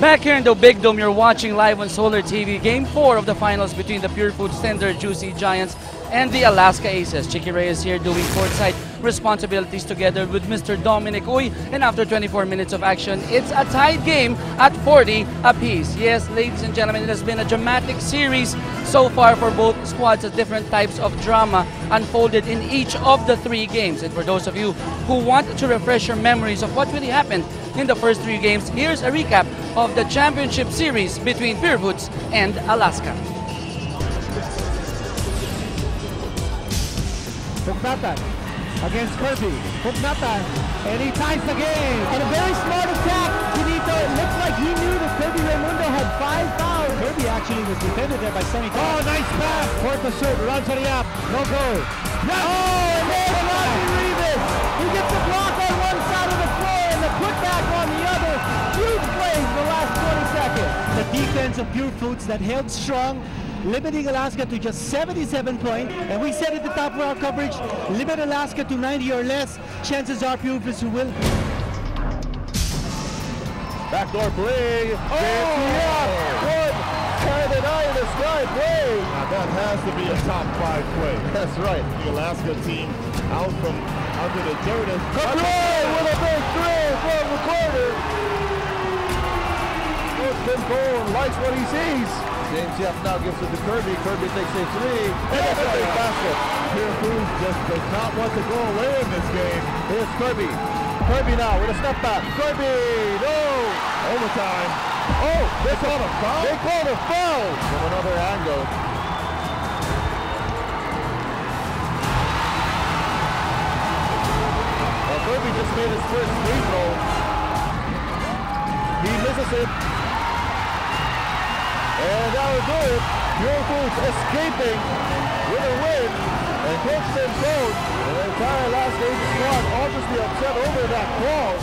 Back here in the Big Dome, you're watching live on Solar TV Game 4 of the finals between the Purefoods Tender Juicy Giants and the Alaska Aces. Chicky Reyes here doing courtside responsibilities together with Mr. Dominic Uy. And after 24 minutes of action, it's a tied game at 40 apiece. Yes, ladies and gentlemen, it has been a dramatic series so far for both squads as different types of drama unfolded in each of the 3 games. And for those of you who want to refresh your memories of what really happened in the first 3 games, here's a recap of the championship series between Purefoods and Alaska. Pugnatan against Kirby. Pugnatan, and he ties the game. And a very smart attack. Finito, it looks like he knew that Kirby Raimundo had 5 fouls. Kirby actually was defended there by Sonny. Oh, nice pass. Court the shoot, runs to the up. No goal. Yes. Oh, and there's Robbie Rivas. He gets the block on one side of the floor and the putback on the other. Huge plays the last 20 seconds. The defense of Purefoods that held strong, limiting Alaska to just 77 points. And we said at the top of our coverage, limit Alaska to 90 or less. Chances are Purefoods will. Backdoor play. Oh, yeah. Good Canada in the sky play. Now that has to be a top 5 play. That's right. The Alaska team out from under the dirt. And Control with a big 3 from the corner. Tim Cole likes what he sees. James Yap now gives it to Kirby. Kirby takes a 3. And that's a big basket. Purefoods just does not want to go away in this game. Here's Kirby. Kirby now with a step back. Kirby, no! Overtime. Oh, they called a foul? They called a foul! From another angle. Well, Kirby just made his first free throw. He misses it. And that will do it. Purefoods escaping with a win. And Coach Tim Cole and the entire last game squad obviously upset over that call.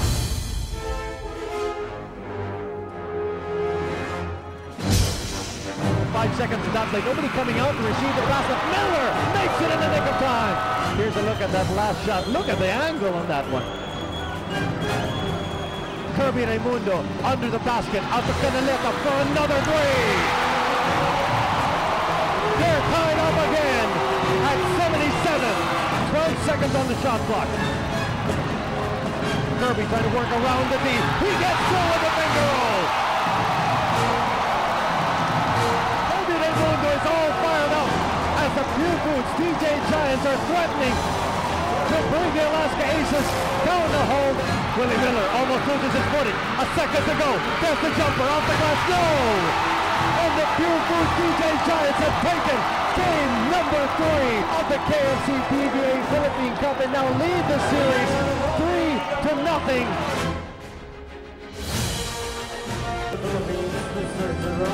Five seconds to that play. Nobody coming out to receive the pass. Miller makes it in the nick of time. Here's a look at that last shot. Look at the angle on that one. Kirby Raimundo under the basket. Out to Canaleta for another 3. They're tied up again at 77. 12 seconds on the shot clock. Kirby trying to work around the D. He gets through with the finger roll. Kirby Raimundo is all fired up as the Purefoods DJ Giants are threatening to bring the Alaska Aces down the hole. Willie Miller almost loses his footing. A second to go. There's the jumper off the glass. No! And the Purefoods DJ Giants have taken game number 3 of the KFC PBA Philippine Cup and now lead the series 3-0.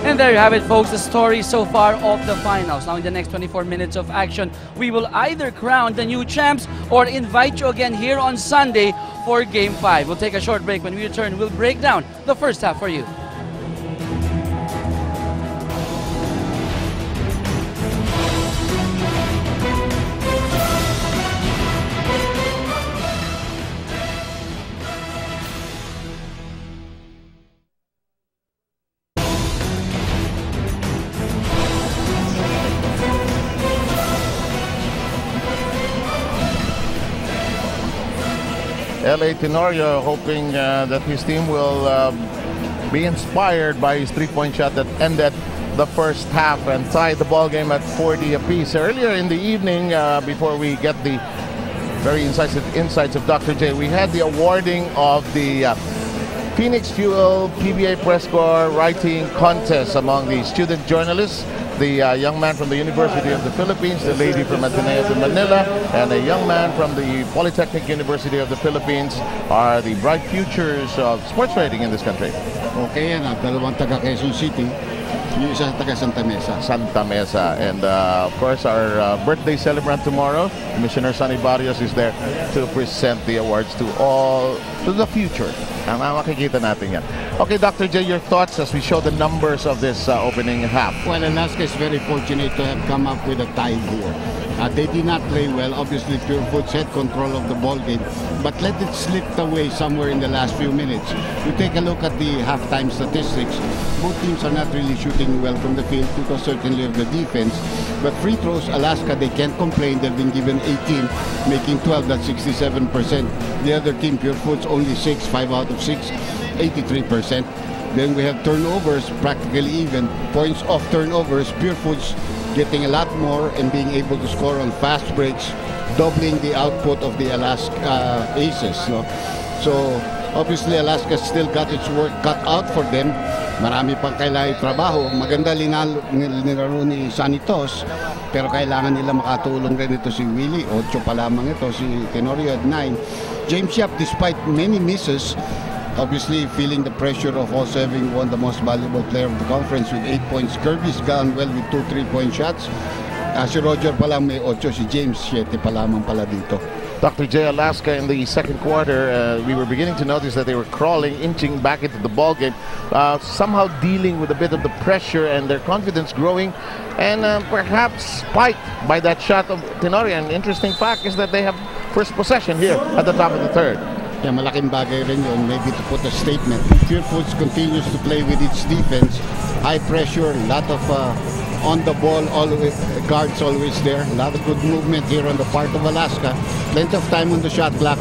And there you have it, folks, the story so far of the finals. Now in the next 24 minutes of action, we will either crown the new champs or invite you again here on Sunday for Game 5. We'll take a short break. When we return, we'll break down the first half for you. LA Tenorio hoping that his team will be inspired by his 3-point shot that ended the first half and tied the ball game at 40 apiece. Earlier in the evening, before we get the very incisive insights of Dr. J, we had the awarding of the Phoenix Fuel PBA Press Corps Writing Contest among the student journalists. The young man from the University of the Philippines, the lady from Ateneo de Manila, and a young man from the Polytechnic University of the Philippines are the bright futures of sports writing in this country. Okay, yan ang dalawang taga Quezon City. Yung isa taga Santa Mesa. Santa Mesa. And of course, our birthday celebrant tomorrow, Commissioner Sonny Barrios, is there to present the awards to the future. Ang makikita natin yan. Okay, Dr. J, your thoughts as we show the numbers of this opening half. Well, Alaska is very fortunate to have come up with a tie here. They did not play well. Obviously, Purefoods had control of the ball game, but let it slip away somewhere in the last few minutes. You take a look at the halftime statistics. Both teams are not really shooting well from the field because certainly of the defense. But free throws, Alaska, they can't complain. They've been given 18, making 12. That's 67%. The other team, Purefoods, only 6, 5 out of 6, 83%. Then we have turnovers, practically even. Points off turnovers, Purefoods getting a lot more and being able to score on fast breaks, doubling the output of the Alaska Aces. No? So obviously Alaska still got its work cut out for them. Marami pang kailangan trabaho. Maganda linaro ni Sanitos, pero kailangan nila makatulong rin ito si Willie. 8 pa lamang ito, si Tenorio at 9. James Yap, despite many misses, obviously feeling the pressure of also having won the most valuable player of the conference with 8 points. Kirby's gone well with 2 3-point shots. Si Roger pa lang may 8, si James 7 pa lamang pala dito. Dr. J, Alaska in the second quarter, we were beginning to notice that they were crawling, inching back into the ball game, somehow dealing with a bit of the pressure and their confidence growing, and perhaps spiked by that shot of Tenorio. An interesting fact is that they have first possession here at the top of the third. Yeah, malaking bagay rin yun, maybe to put a statement. Purefoods continues to play with its defense. High pressure, a lot of on the ball, always, guards always there. A lot of good movement here on the part of Alaska. Plenty of time on the shot clock.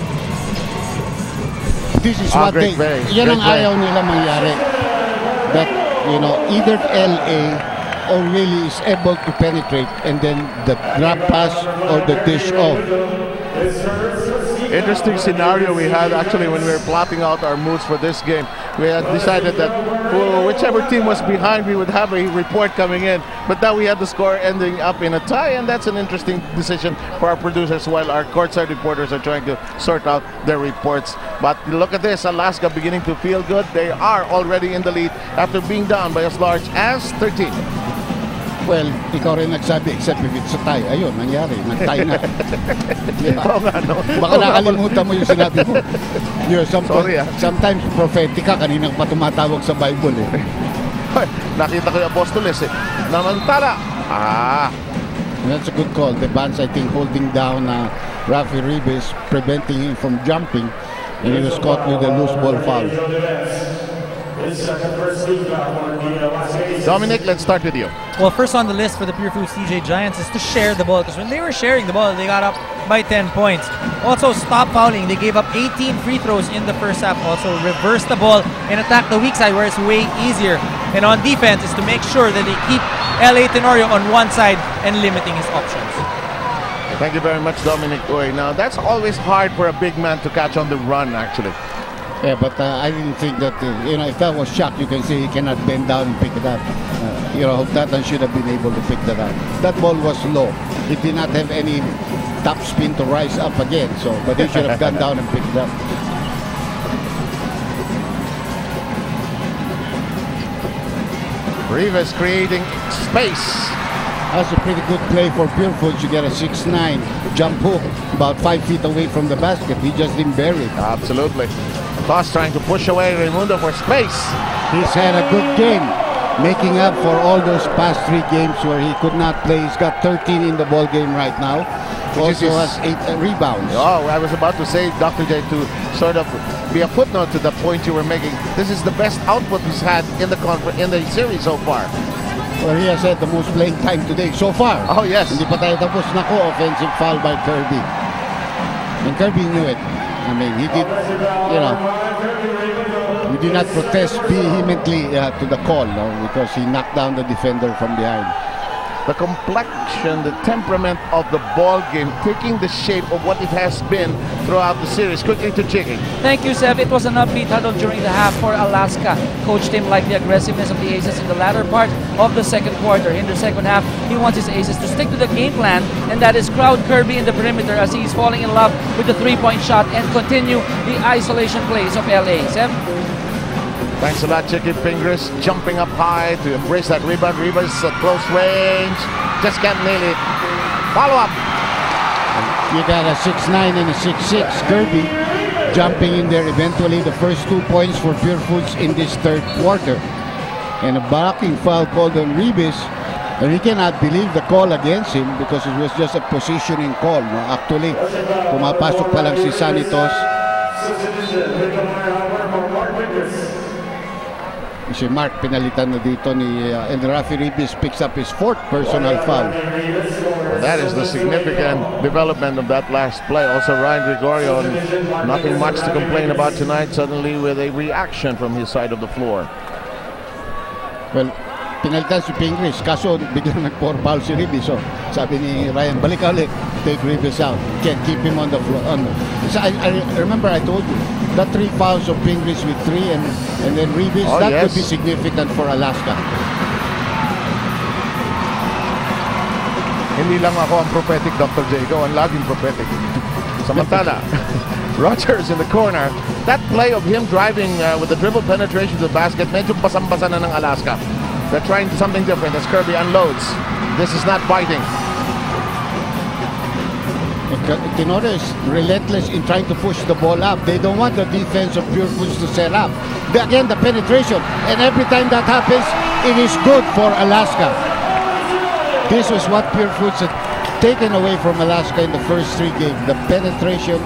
This is what great play. Yan ang ayaw nila mangyari. That, you know, either LA or really is able to penetrate and then the grab pass or the dish off. Interesting scenario we had actually when we were plotting out our moves for this game. We had decided that whichever team was behind, we would have a report coming in. But now we had the score ending up in a tie, and that's an interesting decision for our producers while our courtside reporters are trying to sort out their reports. But look at this, Alaska beginning to feel good. They are already in the lead after being down by as large as 13. Well, ikaw rin nagsabi, except if it's a tie. Ayun, nangyari. Nag-tie na. Oo nga, no? Baka nakalimutan mo yung sinabi mo. Sometimes prophetic ka, kaninang pa tumatawag sa Bible eh. Nakita ko yung Apostoles eh. Namantala! That's a good call. The Bans, I think, holding down Rafi Ribes, preventing him from jumping. And he was caught with a loose ball foul. Dominic, let's start with you. Well, first on the list for the Purefoods TJ Giants is to share the ball, because when they were sharing the ball, they got up by 10 points. Also, stop fouling. They gave up 18 free throws in the first half. Also, reverse the ball and attack the weak side where it's way easier. And on defense is to make sure that they keep LA Tenorio on one side and limiting his options. Thank you very much, Dominic Uy. Now, that's always hard for a big man to catch on the run, actually. Yeah, but I didn't think that, you know, if that was shot, you can say he cannot bend down and pick it up. You know, Nathan should have been able to pick that up. That ball was low. It did not have any top spin to rise up again, so, but he should have gone down and picked it up. Rivas creating space. That's a pretty good play for Purefoods. You get a 6'9" jump hook about 5 feet away from the basket. He just didn't bury it. Absolutely. Toss trying to push away Raimundo for space. He's had a good game, making up for all those past 3 games where he could not play. He's got 13 in the ball game right now. Also has 8 rebounds. Oh, I was about to say, Dr. J, to sort of be a footnote to the point you were making. This is the best output he's had in the series so far. Well, he has had the most playing time today so far. Oh, yes. Hindi pa tayo tapos. Nako, offensive foul by Kirby. And Kirby knew it. I mean, he did, you know, he did not protest vehemently to the call, no, because he knocked down the defender from behind. The complexion, the temperament of the ball game, taking the shape of what it has been throughout the series. Quickly to Chicky. Thank you, Seb. It was an upbeat huddle during the half for Alaska. Coach Tim liked the aggressiveness of the Aces in the latter part of the second quarter. In the second half, he wants his Aces to stick to the game plan, and that is crowd Kirby in the perimeter as he is falling in love with the three-point shot and continue the isolation plays of LA. Seb? Thanks a lot, Chicky Fingers, jumping up high to embrace that rebound. Rivas at close range, just can't nail it. Follow up. You got a 6'9" and a 6'6" Kirby jumping in there. Eventually, the first 2 points for Purefoods in this third quarter. And a blocking foul called on Ribis. And he cannot believe the call against him because it was just a positioning call. No? Actually, pumapasok pa lang si Sanitos. Si Mark pinalitan na dito ni and Rafi Ribis picks up his 4th personal foul. That is the significant development of that last play. Also, Ryan Gregorio, nothing much to complain about tonight, suddenly with a reaction from his side of the floor. Well, pinalitan si Pingris, kaso biglang nag-4 foul si Ribis. So, sabi ni Ryan, balik ka ulit, take Ribis out. Can't keep him on the floor. So I remember I told you, the 3 fouls of Pingris with 3 and then Ribis, that yes, could be significant for Alaska. Hindi lang ako ang prophetic, Dr. J. Ikaw ang laging prophetic. Samantala, Rogers in the corner. That play of him driving with the dribble penetration to the basket, medyo basang-basa na ng Alaska. They're trying something different as Kirby unloads. This is not biting. Tenorio is relentless in trying to push the ball up. They don't want the defense of Purefoods to set up. Again, the penetration. And every time that happens, it is good for Alaska. This was what Purefoods had taken away from Alaska in the first 3 games. The penetration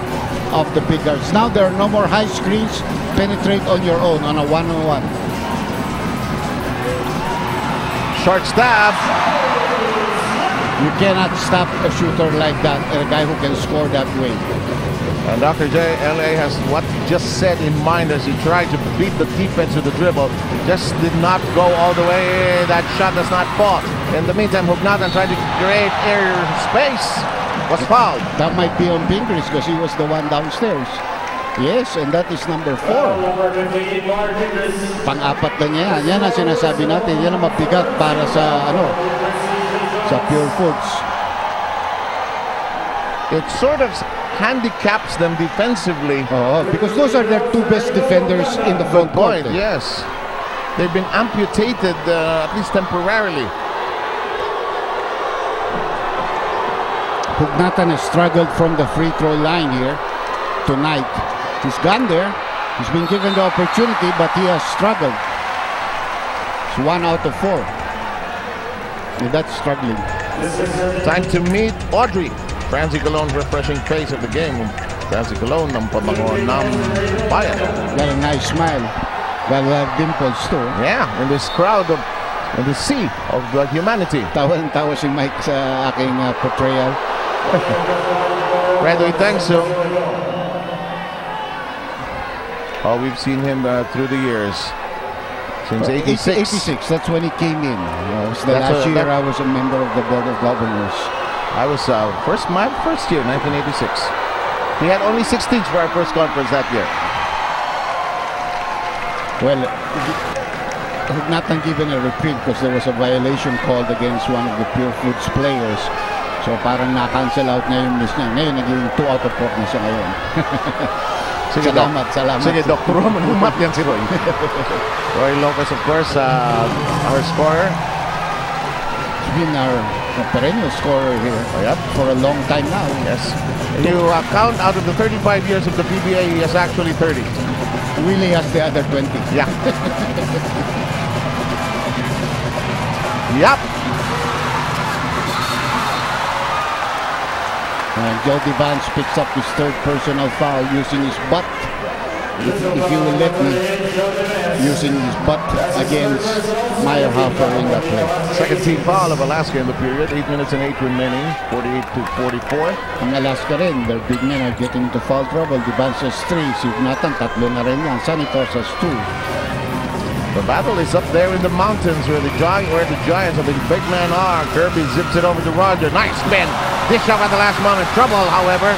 of the big guards. Now there are no more high screens. Penetrate on your own on a one-on-one. Short stab. You cannot stop a shooter like that, a guy who can score that way. And Dr. J, LA has what he just said in mind as he tried to beat the defense with the dribble. Just did not go all the way. That shot does not fall. In the meantime, Hugnatan tried to create air space. Was fouled. That might be on Pingris because he was the one downstairs. Yes, and that is number 4. Pang-apat na niya yan. Yan ang sinasabi natin. Yan ang mabigat para sa sa Purefoods. It sort of handicaps them defensively. Oh, because those are their 2 best defenders in the front court. Yes. They've been amputated at least temporarily. Hugnatan has struggled from the free throw line here tonight. He's gone there. He's been given the opportunity, but he has struggled. It's 1 out of 4. And that's struggling. Time to meet Audrey. Francie Colon's refreshing face of the game. Francie Colon ng pabango ng bayan. Got a nice smile. Got dimples too. Yeah, in this crowd of in the sea of humanity. Tawa si Mike sa aking portrayal. Redoy Tengso. Oh, we've seen him through the years. Since 86. 86, that's when he came in. It was the last year I was a member of the Board of Governors. I was my first year, 1986. We had only 16 for our first conference that year. Well, Hugnatan given a reprieve because there was a violation called against one of the Purefoods players. So parang na-cancel out niya yung miss niya. Ngayon, naging 2 out of 4 na siya ngayon. Sige, salamat. Sige, Dr. Roman, humat yan si Roy. Roy Lopez, of course, our scorer. He's been our perennial scorer here for a long time now. Yes. You count out of the 35 years of the PBA, he has actually 30. Willie has the other 20. Yeah. Yep. And Jody Vance picks up his 3rd personal foul using his butt. If you will let me, using his butt against Meyerhofer in that play. Second team foul of Alaska in the period. 8 minutes and 8 remaining. 48-44. Ang Alaska rin, their big men are getting into foul trouble. Vance has 3. Si Hugnatan, 3 na rin yan. Sanitos has 2. The battle is up there in the mountains where the Giants of the big men are. Kirby zips it over to Roger. Nice spin. Dish up at the last moment. Trouble, however.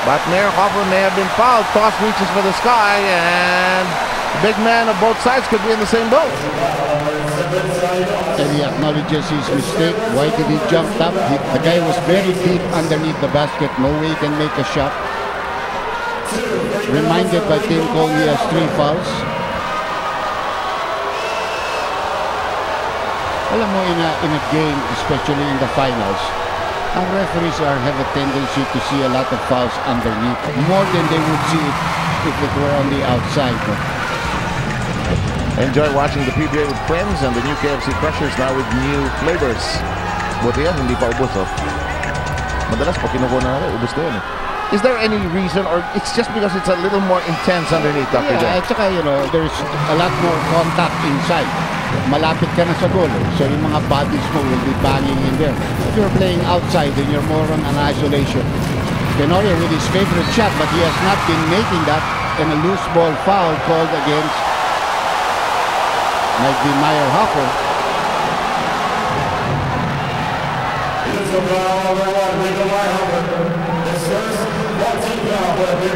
But Meyerhofer may have been fouled. Toss reaches for the sky, and the big man of both sides could be in the same boat. And he acknowledges his mistake. Why did he jump up? The guy was very deep underneath the basket. No way he can make a shot. Reminded by Tim Cole, he has 3 fouls. Alam mo, in a game, especially in the finals, ang referees have a tendency to see a lot of fouls underneath, more than they would see it if it were on the outside. Enjoy watching the PBA with friends and the new KFC Crushers now with new flavors. Buti yan, hindi pa ubos, oh. Madalas pag kinukuha na natin, ubos na yun, eh. Is there any reason, or it's just because it's a little more intense underneath, Dr. Yeah, at saka, there's a lot more contact inside. Malapit ka na sa goal, eh. So yung mga bodies mo will be banging in there. If you're playing outside, then you're more on an isolation. Tenorio with his favorite shot, but he has not been making that, and a loose ball foul called against might be Meyer Hopper.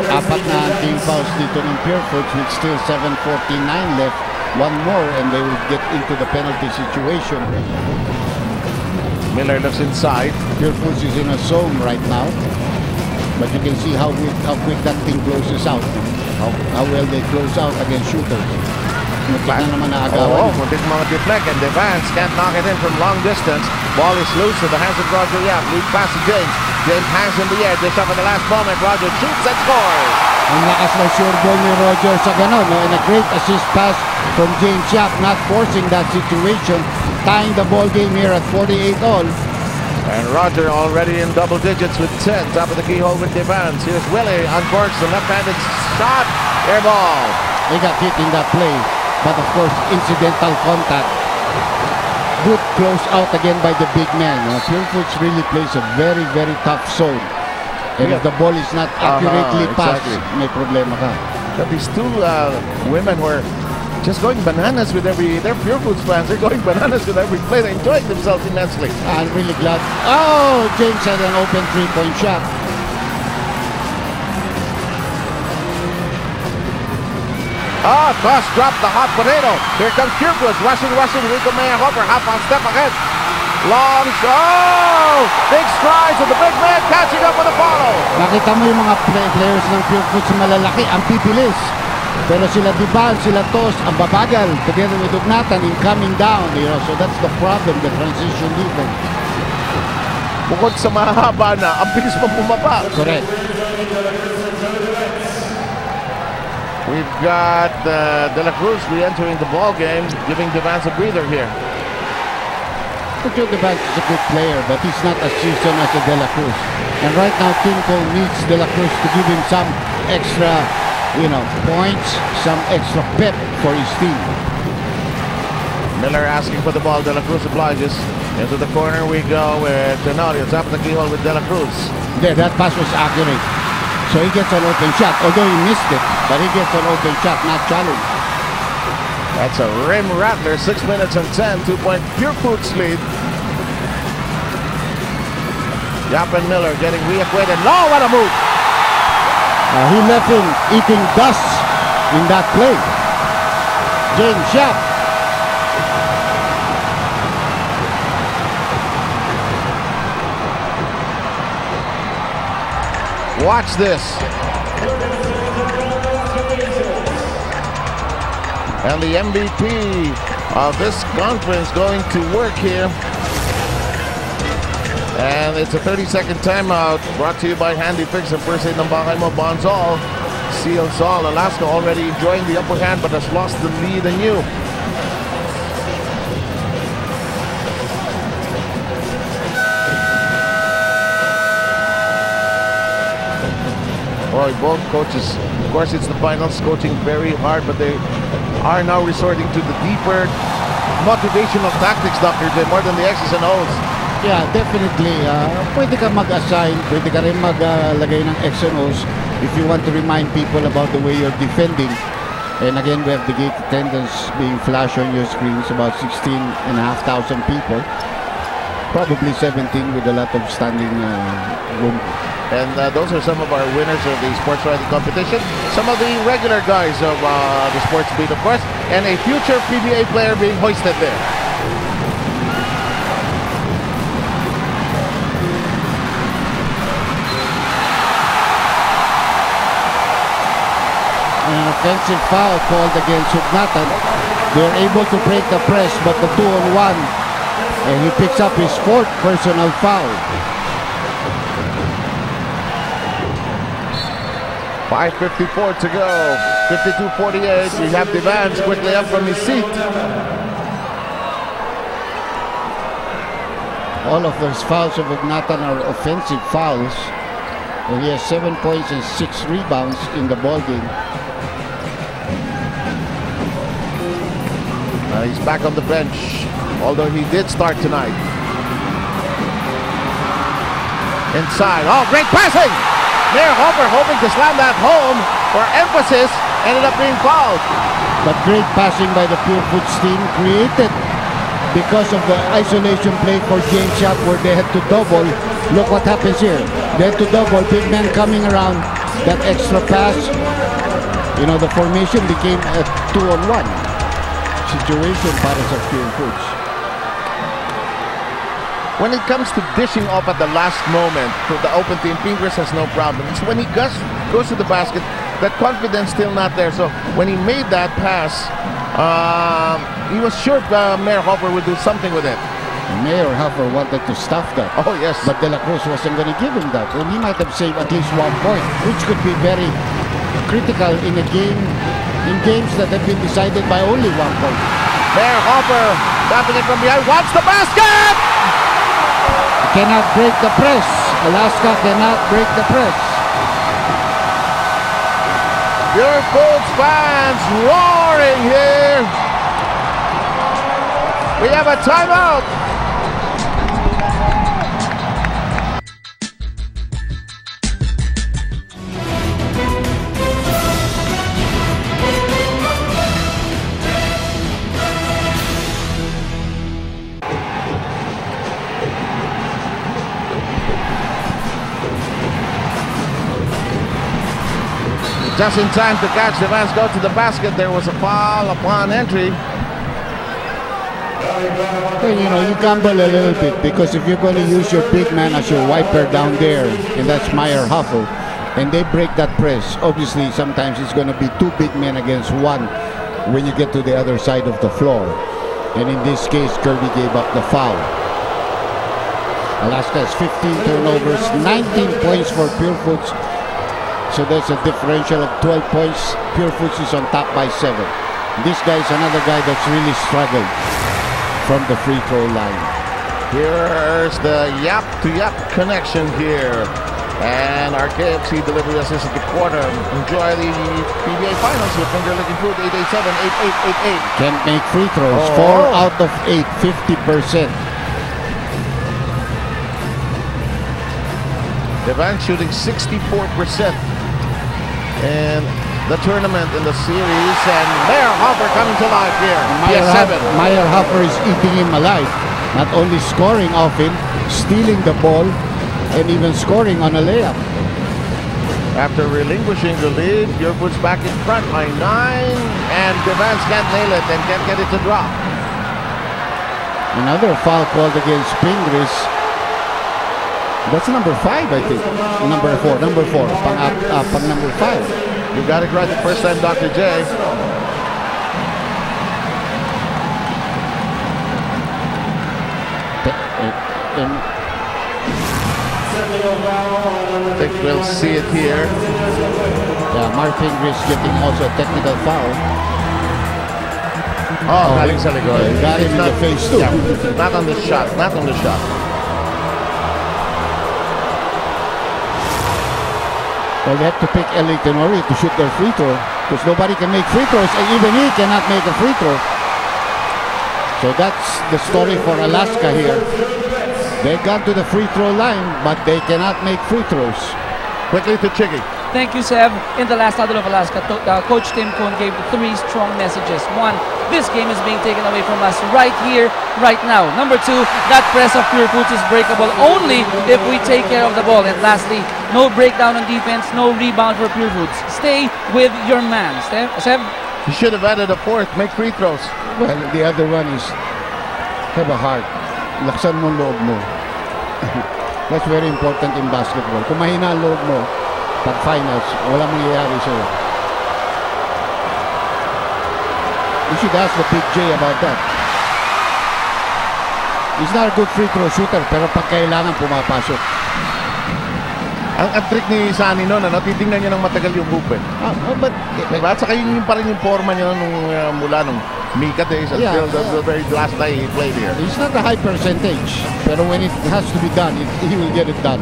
Apat na ang team fouls dito ng Purefoods with still 7:49 left. One more and they will get into the penalty situation. Miller looks inside. Purefoods is in a zone right now. But you can see how quick that thing closes out. How well they close out against shooters. Muntik na naman naagawan. Muntik mga deflect and Devance can't knock it in from long distance. Ball is loose in the hands of Roger Yap. Lead pass to James. James hangs in the air. Dish up at the last moment. Roger shoots and scores. Ang lakas ng sure ball ni Roger sa ganon. No? And a great assist pass from James Yap, not forcing that situation. Tying the ball game here at 48 all. And Roger already in double digits with 10. Top of the keyhole with Devance. Here's Willie. Uncorks the left-handed shot. Air ball. He got hit in that play. But of course, incidental contact. Good close out again by the big man. Purefoods really plays a very, very tough zone. And if the ball is not accurately passed, may problema ka. But these two women were just going bananas with every... They're Purefoods fans. They're going bananas with every play. They're enjoying themselves immensely. I'm really glad. Oh, James had an open three-point shot. Toss dropped the hot potato. Here comes Purefoods. Rushing. Rico Meyer Hopper. Half on step ahead. Long shot. Big strides with the big man catching up with the follow. Nakita mo yung mga players ng Purefoods malalaki. Ang pipilis. Pero sila Diban, sila Tos, ang babagal. Together with Ugnatan in coming down. So that's the problem, the transition defense. Bukod sa mahaba na, ang bilis mo bumaba. Correct. We've got De La Cruz re-entering the ball game, giving Devance a breather here. Joe Devance is a good player, but he's not as seasoned as a De La Cruz. And right now, Tim Cole needs De La Cruz to give him some extra, points, some extra pep for his team. Miller asking for the ball. De La Cruz obliges. Into the corner we go with Tenorio. Top of the keyhole with De La Cruz. Yeah, that pass was accurate. So he gets an open shot, although he missed it, but he gets an open shot, not challenged. That's a rim rattler, 6 minutes and 10, 2-point Purefoods lead. Yap and Miller getting reacquainted. No, what a move! He left him eating dust in that play. James Yap. Watch this. And the MVP of this conference going to work here. And it's a 30-second timeout brought to you by Handy Fix and First Aid ng Bakay Mo, Bonzol. Seals all. Alaska already enjoying the upper hand but has lost the lead anew. Boy, both coaches, of course it's the finals, coaching very hard, but they are now resorting to the deeper motivational tactics, Dr. J, more than the X's and O's. Yeah, definitely. Pwede ka mag-assign, pwede ka rin maglagay ng X and O's if you want to remind people about the way you're defending. And again, we have the gate attendance being flashed on your screens, about 16,500 people. Probably 17 with a lot of standing room. And those are some of our winners of the sports writing competition. Some of the regular guys of the sports beat, of course, and a future PBA player being hoisted there. An offensive foul called against Ugnatan. They're able to break the press, but the 2-on-1 And he picks up his 4th personal foul. 5:54 to go. 52-48. We have Devans quickly up from his seat. All of those fouls of Ignatan are offensive fouls. And he has 7 points and 6 rebounds in the ball game. He's back on the bench, although he did start tonight. Inside. Oh, great passing! Mayor Hopper hoping to slam that home for emphasis. Ended up being fouled. But great passing by the Purefoods team created because of the isolation play for James Yap where they had to double. Look what happens here. They had to double. Big men coming around. That extra pass. You know, the formation became a 2-on-1 situation para sa Purefoods. When it comes to dishing off at the last moment to the open team, Pingris has no problem. It's when he goes to the basket, that confidence still not there. So when he made that pass, he was sure Mayor Hopper would do something with it. Mayor Hopper wanted to stuff that. Oh, yes. But De La Cruz wasn't going to give him that. And he might have saved at least 1 point, which could be very critical in a game, in games that have been decided by only 1 point. Mayor Hopper tapping it from behind, wants the basket! Cannot break the press. Alaska cannot break the press. Purefoods fans roaring here. We have a timeout. Just in time to catch the Vans go to the basket. There was a foul upon entry. Well, you know, you gamble a little bit because if you're going to use your big man as your wiper down there, and that's Meyer Huffle, and they break that press, obviously sometimes it's going to be 2 big men against 1 when you get to the other side of the floor. And in this case, Kirby gave up the foul. Alaska has 15 turnovers, 19 points for Purefoods. So there's a differential of 12 points. Purefoods is on top by 7. This guy is another guy that's really struggled from the free throw line. Here's the yap-to-yap connection here. And our KFC delivery assistant to quarter. Enjoy the PBA finals with Finger Licking Food 887-8888. Can't make free throws. 4 out of 8, 50%. Devan shooting 64% in the tournament in the series, and Mayer Hopper coming to life here. Meyer Hopper is eating him alive. Not only scoring off him, stealing the ball, and even scoring on a layup. After relinquishing the lead, Purefoods back in front by 9, and Devans can't nail it and can't get it to drop. Another foul called against Pingris. That's number 5, I think. Number 4. Pang number 5. You got it right the first time, Dr. J. I think we'll see it here. Yeah, Mark Pingris getting also a technical foul. Galing sa likod. Got him in the face too. Yeah, not on the shot. Not on the shot. Well, they have to pick LA Tenori to shoot their free throw because nobody can make free throws, and even he cannot make a free throw. So that's the story for Alaska here. They got to the free throw line, but they cannot make free throws. Quickly to Chicky. Thank you, Seb. In the last huddle of Alaska, Coach Tim Kuhn gave 3 strong messages. 1, this game is being taken away from us right here, right now. Number 2, that press of Purefoods is breakable only if we take care of the ball. And lastly, no breakdown on defense, no rebound for Purefoods. Stay with your man. Seb? You should have added a 4th, make free throws. Well, the other one is have a heart. Laksan mo loob mo. That's very important in basketball. Kung mahina ang loob mo, pag finals, walang mangyayari sa'yo. You should ask the Big J about that. He's not a good free throw shooter, pero pag kailangan pumapasok. Ang trick ni Sunny noon, titingnan niya ng matagal yung hoop eh. But Diba? At saka yun pa rin yung forma niya mula nung Mika days until the very last time he played here. It's not a high percentage, pero when it has to be done, he will get it done.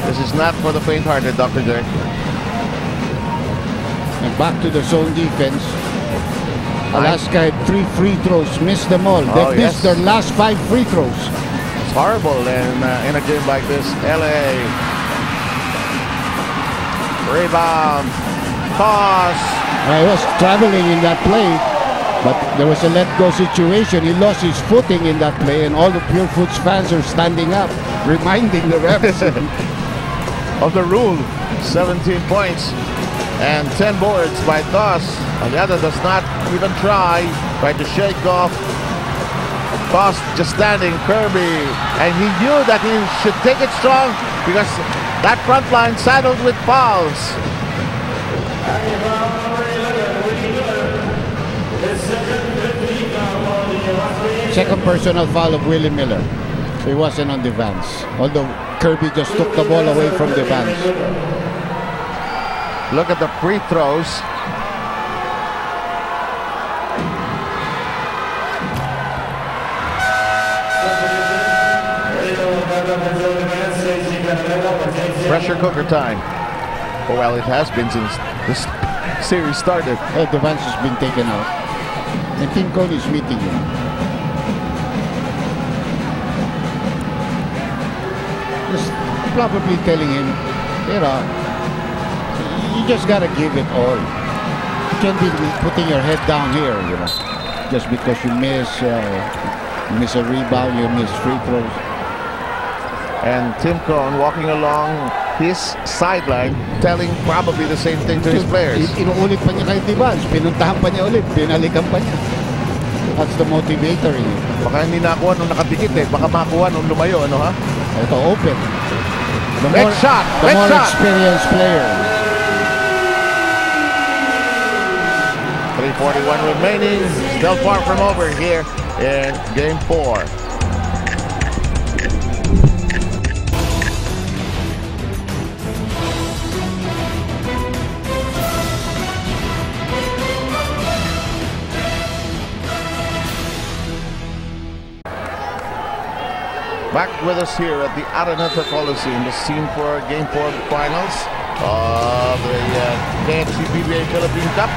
This is not for the faint-hearted, Dr. J. And back to the zone defense. Alaska had 3 free throws, missed them all. They missed their last 5 free throws. It's horrible in a game like this. LA. Rebound. Toss. I was traveling in that play, but there was a let-go situation. He lost his footing in that play, and all the Purefoods fans are standing up, reminding the refs of the rule. 17 points and 10 boards by Toss. Aliada does not even try to shake off Toss, just standing. Kirby, and he knew that he should take it strong because that front line saddled with fouls. Second personal foul of Willie Miller. He wasn't on the Vans, although Kirby just took the ball away from the Vans. Look at the free throws. Pressure cooker time. Oh, well, it has been since this series started. The Vans has been taken out. And Team Cone is meeting him. Just probably telling him, you just gotta give it all. You can't be putting your head down here, just because you miss a rebound, you miss free throws. And Tim Cone walking along his sideline, telling probably the same thing to his players. Inuulit pa niya kay Divans, pinuntahan pa niya ulit, pinalikan pa niya. That's the motivator in it. Baka hindi nakuha nung nakadikit baka makuha nung lumayo, ha? Ito, open. The more experienced player. 3:41 remaining. Still far from over here in Game 4. Back with us here at the Araneta Coliseum, the scene for Game 4 finals of the KFC PBA Philippine Cup.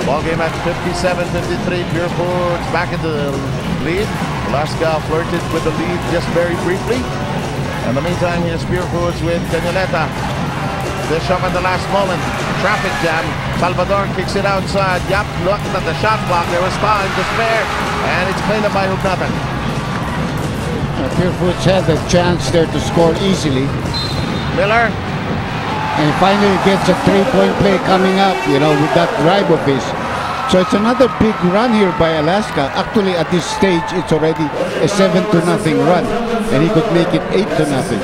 Ball game at 57-53. Purefoods back into the lead. Alaska flirted with the lead just very briefly. In the meantime, here's Purefoods with Cañoneta. This shot at the last moment. Traffic jam. Salvador kicks it outside. Yap looked at the shot clock. There was time to spare, and it's cleaned up by Hugnatan. Purefoods had a chance there to score easily. Miller. And finally gets a 3-point play coming up, with that drive of his. So it's another big run here by Alaska. Actually, at this stage, it's already a 7-0 run. And he could make it 8-0.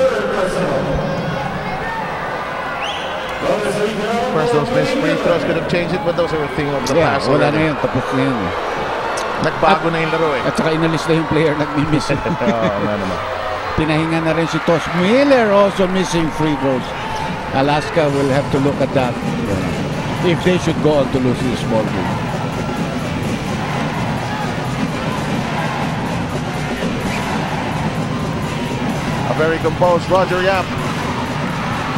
Of course, those missed free throws could have changed it, but those are a thing of the past. Wala na yun. Tapos na yun. Nagbago na yung laro At saka inalis na yung player nag-miss. Pinahinga na rin si Toss. Miller also missing free throws. Alaska will have to look at that if they should go on to lose this ball game. A very composed Roger Yap.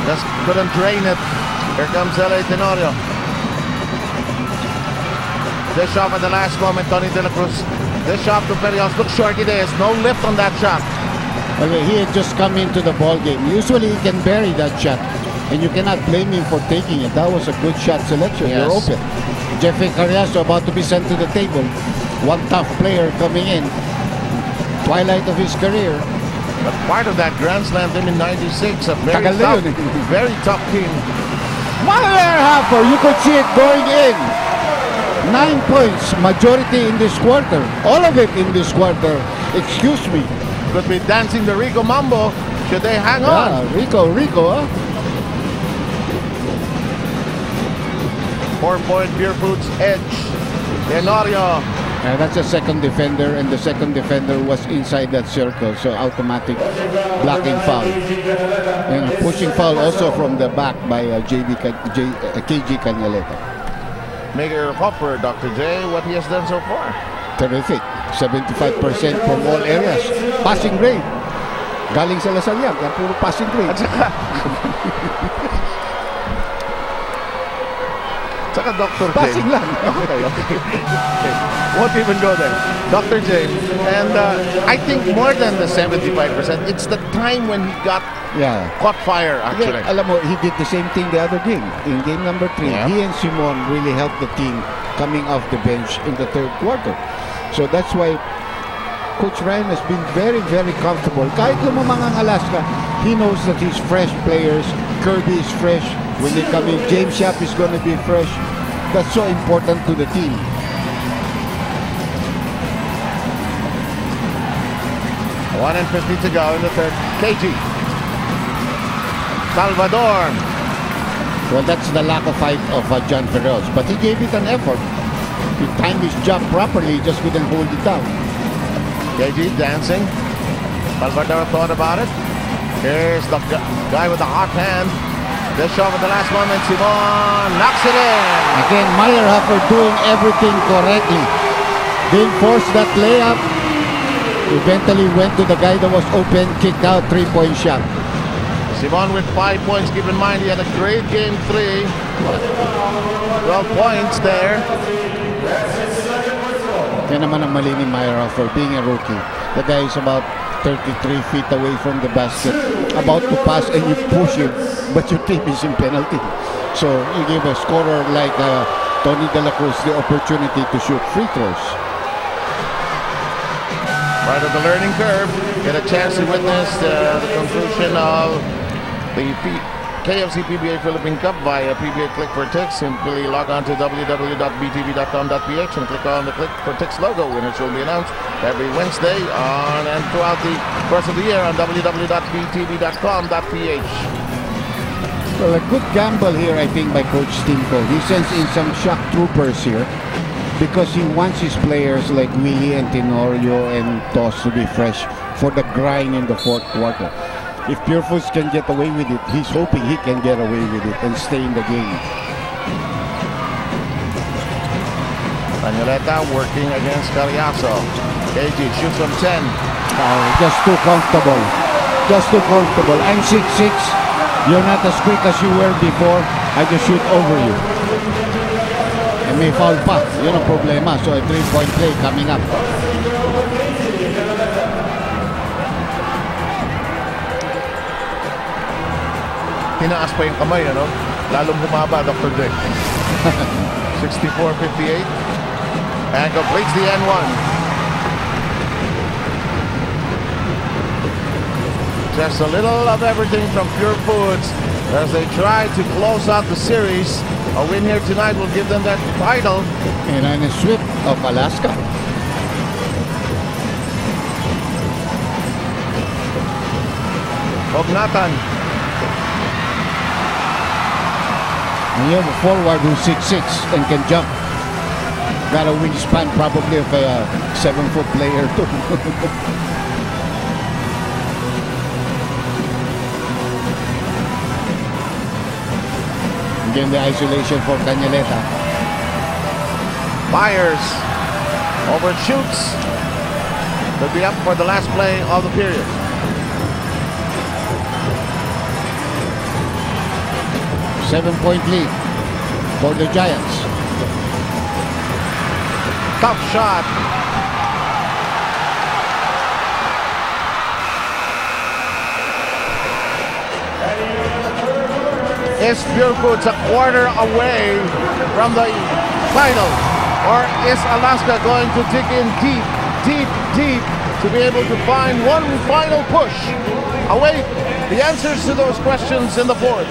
Just couldn't drain it. Here comes LA Tenorio. This shot at the last moment, Tony De La Cruz. This shot to Perios. Look short it is. No lift on that shot. Okay, he had just come into the ball game. Usually he can bury that shot. And you cannot blame him for taking it. That was a good shot selection. Yes. They're open. Jeffrey Carriazo about to be sent to the table. One tough player coming in. Twilight of his career. But part of that Grand Slam team in '96, a very tough team. Mother Hopper, you could see it going in. 9 points, majority in this quarter. All of it in this quarter. Excuse me. Could be dancing the Rico Mambo. Should they hang on? Rico, huh? 4-point Purefoods edge. Tenorio That's a second defender, and the second defender was inside that circle, so automatic blocking foul. And a pushing foul also from the back by KG Canaleta. Mayor Hopper, Dr. J, what he has done so far. Terrific. 75% from all areas. Passing grade. Galing sa Lasal yan. Puro passing grade. Saka Dr. J. Passing lang. Okay. Won't even go there. Dr. J. And I think more than the 75%, it's the time when he got caught fire, actually. Yeah, alam mo, he did the same thing the other game. In game number 3, he and Simon really helped the team coming off the bench in the third quarter. So that's why Coach Ryan has been very, very comfortable. Kahit lumamang ang Alaska, he knows that he's fresh players. Kirby is fresh. When they come in, James Yap is going to be fresh. That's so important to the team. One and 50 to go in the third. KG. Salvador. Well, that's the lack of height of John Ferreros. But he gave it an effort. He timed his jump properly, just couldn't hold it down. KG dancing. Salvador thought about it. Here's the guy with the hot hand. The shot at the last moment. Simon knocks it in. Again, Meyerhofer doing everything correctly. Didn't force that layup. Eventually went to the guy that was open, kicked out, 3-point shot. Simon with 5 points. Keep in mind he had a great game 3. 12 points there. Yan naman ang mali ni Meyerhofer, being a rookie. The guy is about 33 feet away from the basket, about to pass, and you push him, but your team is in penalty. So you give a scorer like Tony De La Cruz the opportunity to shoot free throws. Right at the learning curve, get a chance to witness the conclusion of the KFC PBA Philippine Cup via PBA Click for Tix. Simply log on to www.btv.com.ph and click on the Click for Tix logo. Winners will be announced every Wednesday on and throughout the course of the year on www.btv.com.ph. Well, a good gamble here, I think, by Coach Stinko. He sends in some shock troopers here because he wants his players like Willie and Tenorio and Toss to be fresh for the grind in the fourth quarter. If Purefoods can get away with it, he's hoping he can get away with it and stay in the game. Canaleta working against Cariaso. KG shoots from 10. Just too comfortable. Just too comfortable. I'm 6'6". You're not as quick as you were before. I just shoot over you. And may foul pa. Yun ang problema. So a 3-point play coming up. Tinaas pa yung kamay, ano? Lalong bumaba, Dr. J. 64-58. And completes the N1. Just a little of everything from Purefoods as they try to close out the series. A win here tonight will give them that title. And a sweep of Alaska. Ognatan. And you have a forward who's 6'6" and can jump. Got a wingspan probably of a 7-foot player too. Again, the isolation for Canaleta. Myers overshoots. Could be up for the last play of the period. Seven-point lead for the Giants. Tough shot. Is Purefoods a quarter away from the title? Or is Alaska going to dig in deep, deep, deep to be able to find one final push? Await the answers to those questions in the fourth.